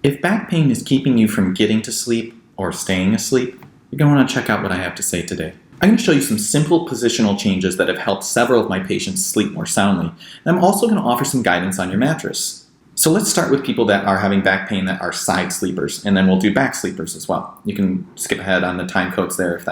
If back pain is keeping you from getting to sleep or staying asleep, you're going to want to check out what I have to say today. I'm going to show you some simple positional changes that have helped several of my patients sleep more soundly. And I'm also going to offer some guidance on your mattress. So let's start with people that are having back pain that are side sleepers, and then we'll do back sleepers as well. You can skip ahead on the time codes there if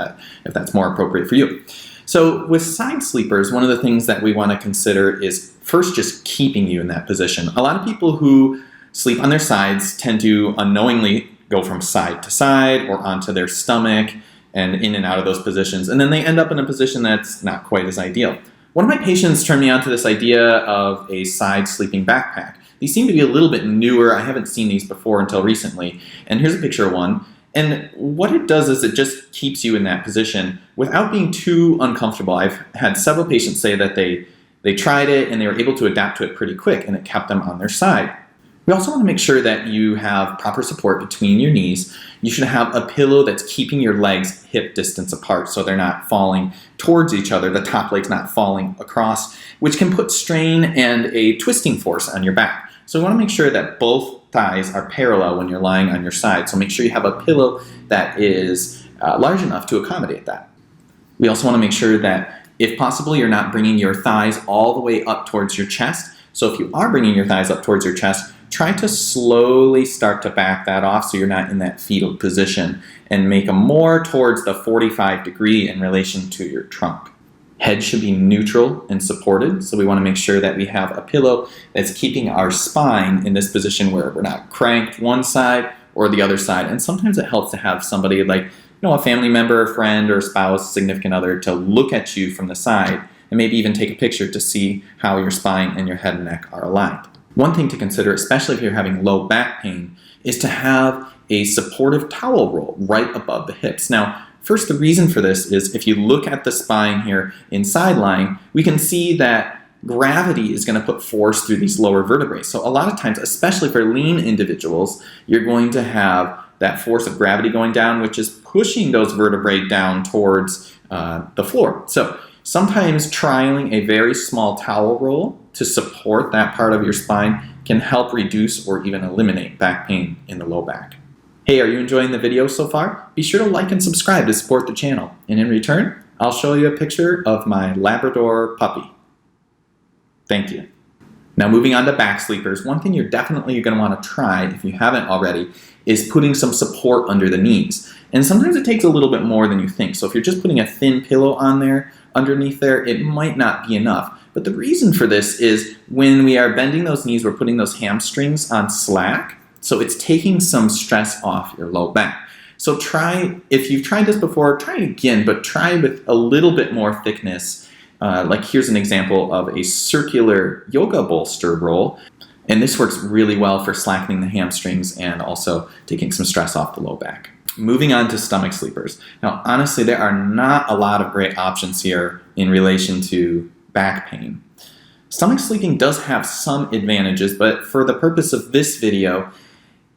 that's more appropriate for you. So with side sleepers, one of the things that we want to consider is first just keeping you in that position. A lot of people who sleep on their sides tend to unknowingly go from side to side or onto their stomach and in and out of those positions, and then they end up in a position that's not quite as ideal. One of my patients turned me on to this idea of a side sleeping backpack. These seem to be a little bit newer. I haven't seen these before until recently, and here's a picture of one. And what it does is it just keeps you in that position without being too uncomfortable. I've had several patients say that they tried it and they were able to adapt to it pretty quick, and it kept them on their side. We also want to make sure that you have proper support between your knees. You should have a pillow that's keeping your legs hip distance apart so they're not falling towards each other, the top leg's not falling across, which can put strain and a twisting force on your back. So we want to make sure that both thighs are parallel when you're lying on your side. So make sure you have a pillow that is large enough to accommodate that. We also want to make sure that, if possible, you're not bringing your thighs all the way up towards your chest. So if you are bringing your thighs up towards your chest, try to slowly start to back that off so you're not in that fetal position and make them more towards the 45 degree in relation to your trunk. Head should be neutral and supported, so we want to make sure that we have a pillow that's keeping our spine in this position where we're not cranked one side or the other side. And sometimes it helps to have somebody like, a family member, a friend, or a spouse, significant other to look at you from the side and maybe even take a picture to see how your spine and your head and neck are aligned. One thing to consider, especially if you're having low back pain, is to have a supportive towel roll right above the hips. Now, first, the reason for this is if you look at the spine here in side lying, we can see that gravity is going to put force through these lower vertebrae. So a lot of times, especially for lean individuals, you're going to have that force of gravity going down, which is pushing those vertebrae down towards the floor. So sometimes trialing a very small towel roll to support that part of your spine can help reduce or even eliminate back pain in the low back. Hey, are you enjoying the video so far? Be sure to like and subscribe to support the channel. And in return, I'll show you a picture of my Labrador puppy. Thank you. Now moving on to back sleepers, one thing you're definitely going to want to try, if you haven't already, is putting some support under the knees. And sometimes it takes a little bit more than you think. So if you're just putting a thin pillow on there, underneath there, it might not be enough. But the reason for this is when we are bending those knees, we're putting those hamstrings on slack. So it's taking some stress off your low back. So try, if you've tried this before, try it again, but try with a little bit more thickness. Like here's an example of a circular yoga bolster roll. And this works really well for slackening the hamstrings and also taking some stress off the low back. Moving on to stomach sleepers. Now, honestly, there are not a lot of great options here in relation to back pain. Stomach sleeping does have some advantages, but for the purpose of this video,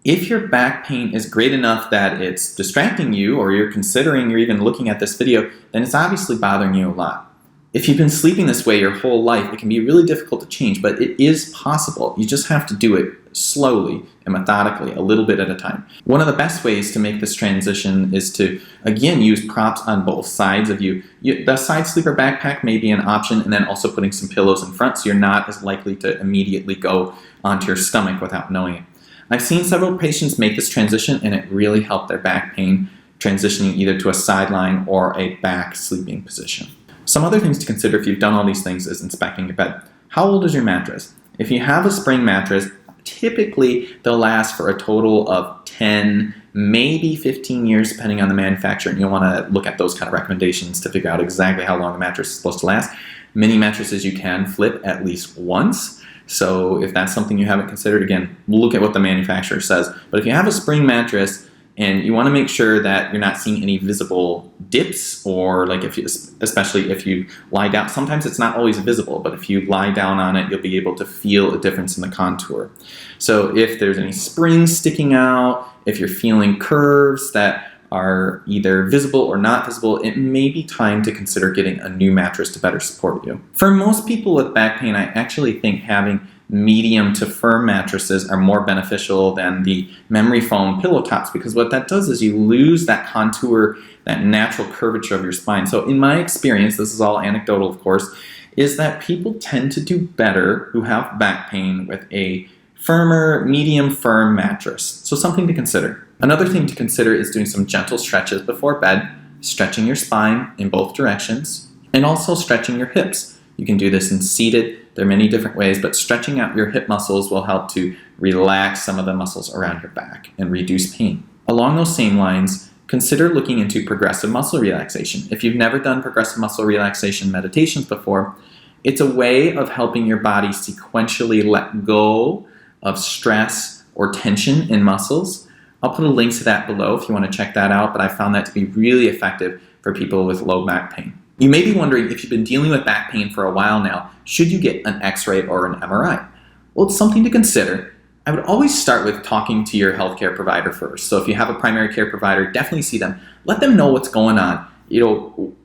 if your back pain is great enough that it's distracting you or you're considering or even looking at this video, then it's obviously bothering you a lot. If you've been sleeping this way your whole life, it can be really difficult to change, but it is possible. You just have to do it slowly and methodically, a little bit at a time. One of the best ways to make this transition is to, again, use props on both sides of you. The side sleeper backpack may be an option, and then also putting some pillows in front so you're not as likely to immediately go onto your stomach without knowing it. I've seen several patients make this transition, and it really helped their back pain transitioning either to a sideline or a back sleeping position. Some other things to consider if you've done all these things is inspecting your bed. How old is your mattress? If you have a spring mattress, typically they'll last for a total of 10, maybe 15 years depending on the manufacturer, and you'll want to look at those kind of recommendations to figure out exactly how long the mattress is supposed to last. Many mattresses you can flip at least once, so if that's something you haven't considered, again, look at what the manufacturer says. But if you have a spring mattress, and you want to make sure that you're not seeing any visible dips, or like especially if you lie down, sometimes it's not always visible, but if you lie down on it, you'll be able to feel a difference in the contour. So if there's any springs sticking out, if you're feeling curves that are either visible or not visible, it may be time to consider getting a new mattress to better support you. For most people with back pain, I actually think having medium to firm mattresses are more beneficial than the memory foam pillow tops, because what that does is you lose that contour, that natural curvature of your spine. So in my experience, this is all anecdotal of course, is that people tend to do better who have back pain with a firmer, medium firm mattress. So something to consider. Another thing to consider is doing some gentle stretches before bed, stretching your spine in both directions, and also stretching your hips. You can do this in seated. There are many different ways, but stretching out your hip muscles will help to relax some of the muscles around your back and reduce pain. Along those same lines, consider looking into progressive muscle relaxation. If you've never done progressive muscle relaxation meditations before, it's a way of helping your body sequentially let go of stress or tension in muscles. I'll put a link to that below if you want to check that out, but I found that to be really effective for people with low back pain. You may be wondering, if you've been dealing with back pain for a while now, should you get an X-ray or an MRI? Well, it's something to consider. I would always start with talking to your healthcare provider first. So if you have a primary care provider, definitely see them. Let them know what's going on.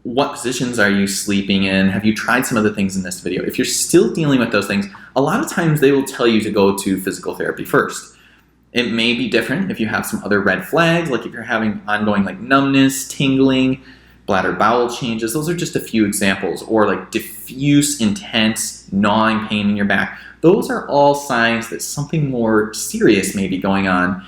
What positions are you sleeping in? Have you tried some of the things in this video? If you're still dealing with those things, a lot of times they will tell you to go to physical therapy first. It may be different if you have some other red flags, like if you're having ongoing numbness, tingling, bladder bowel changes. Those are just a few examples. Or diffuse, intense, gnawing pain in your back. Those are all signs that something more serious may be going on.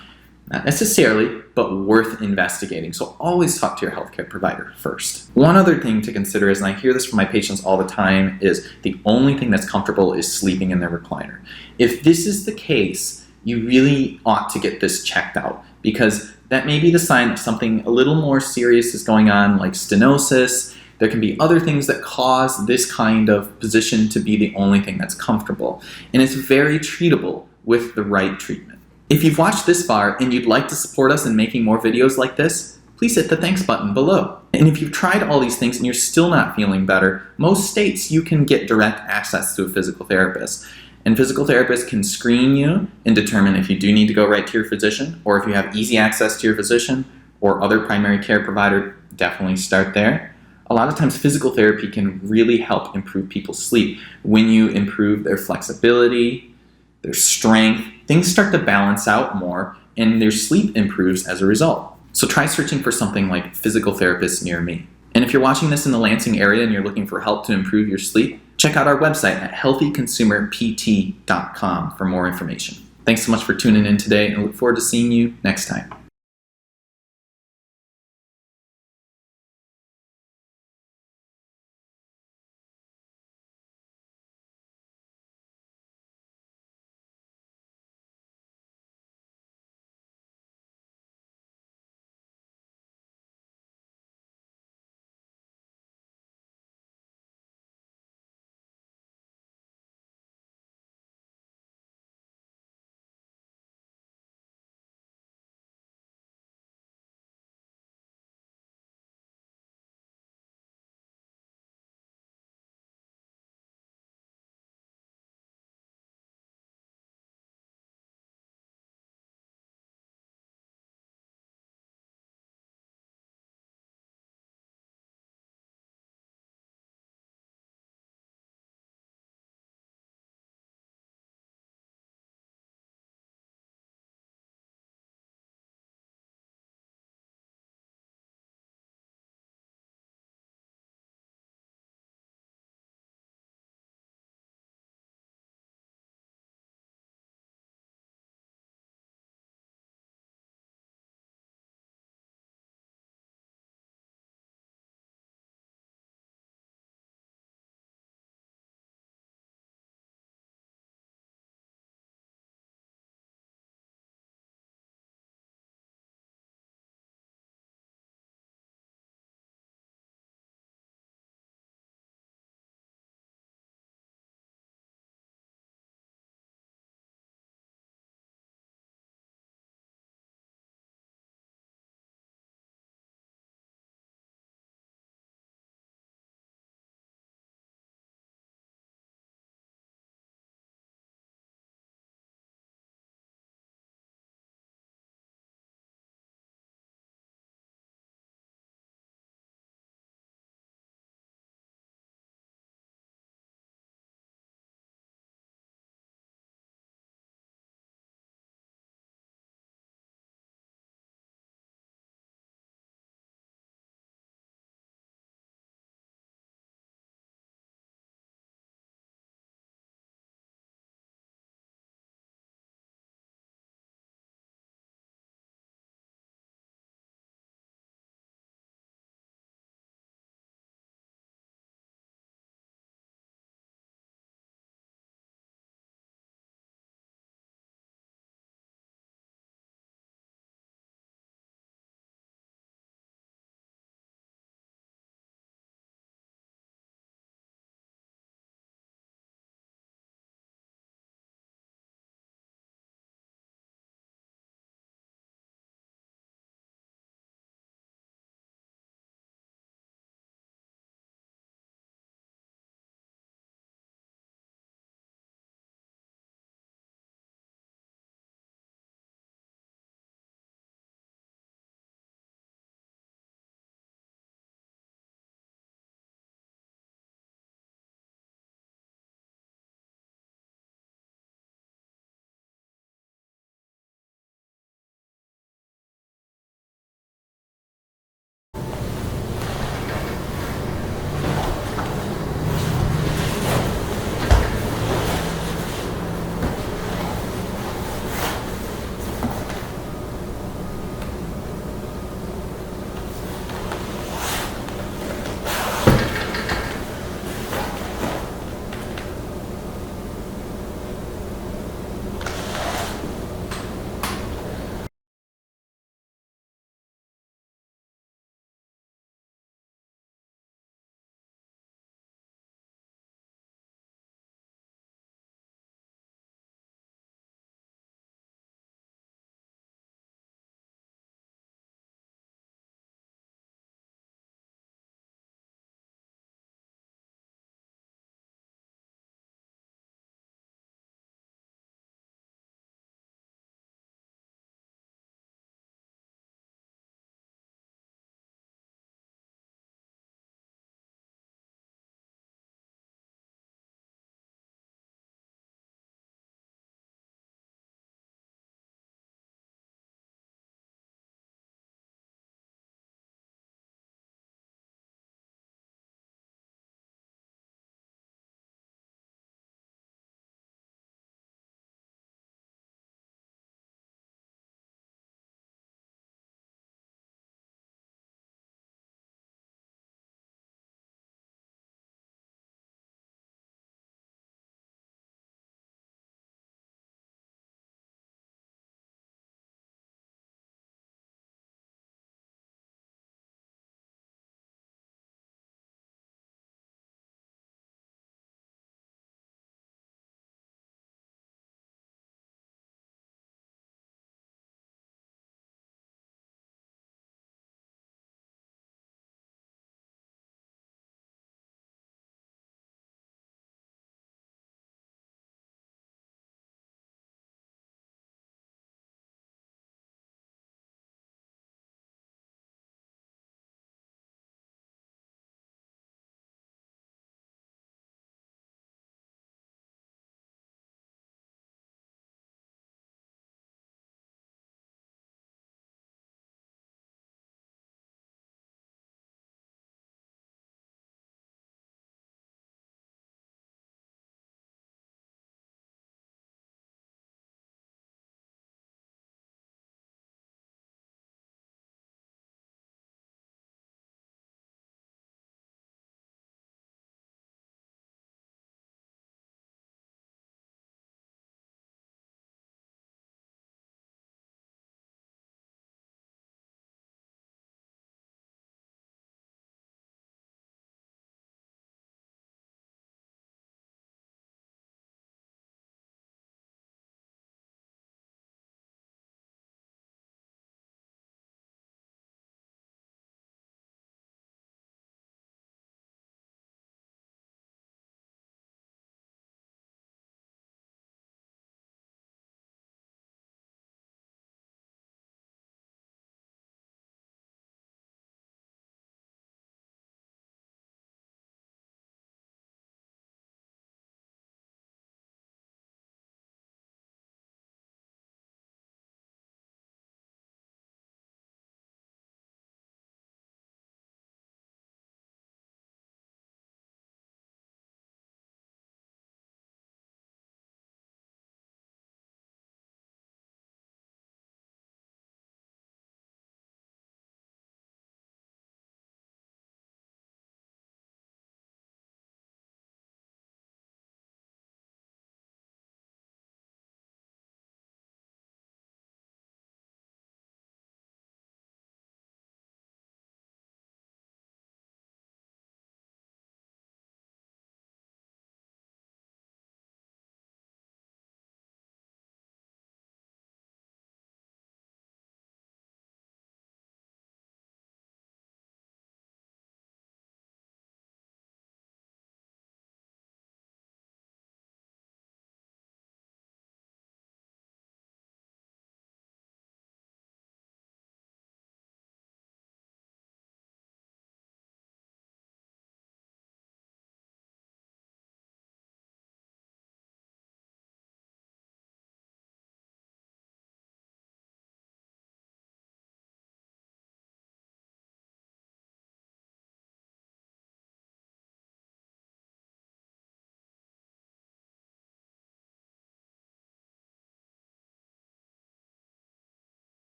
Not necessarily, but worth investigating. So always talk to your healthcare provider first. One other thing to consider is, and I hear this from my patients all the time, is the only thing that's comfortable is sleeping in their recliner. If this is the case, you really ought to get this checked out, because that may be the sign that something a little more serious is going on, like stenosis. There can be other things that cause this kind of position to be the only thing that's comfortable. And it's very treatable with the right treatment. If you've watched this far and you'd like to support us in making more videos like this, please hit the thanks button below. And if you've tried all these things and you're still not feeling better, most states you can get direct access to a physical therapist. And physical therapists can screen you and determine if you do need to go right to your physician, or if you have easy access to your physician or other primary care provider, definitely start there. A lot of times physical therapy can really help improve people's sleep. When you improve their flexibility, their strength, things start to balance out more and their sleep improves as a result. So try searching for something like physical therapists near me. And if you're watching this in the Lansing area and you're looking for help to improve your sleep, check out our website at healthyconsumerpt.com for more information. Thanks so much for tuning in today, and I look forward to seeing you next time.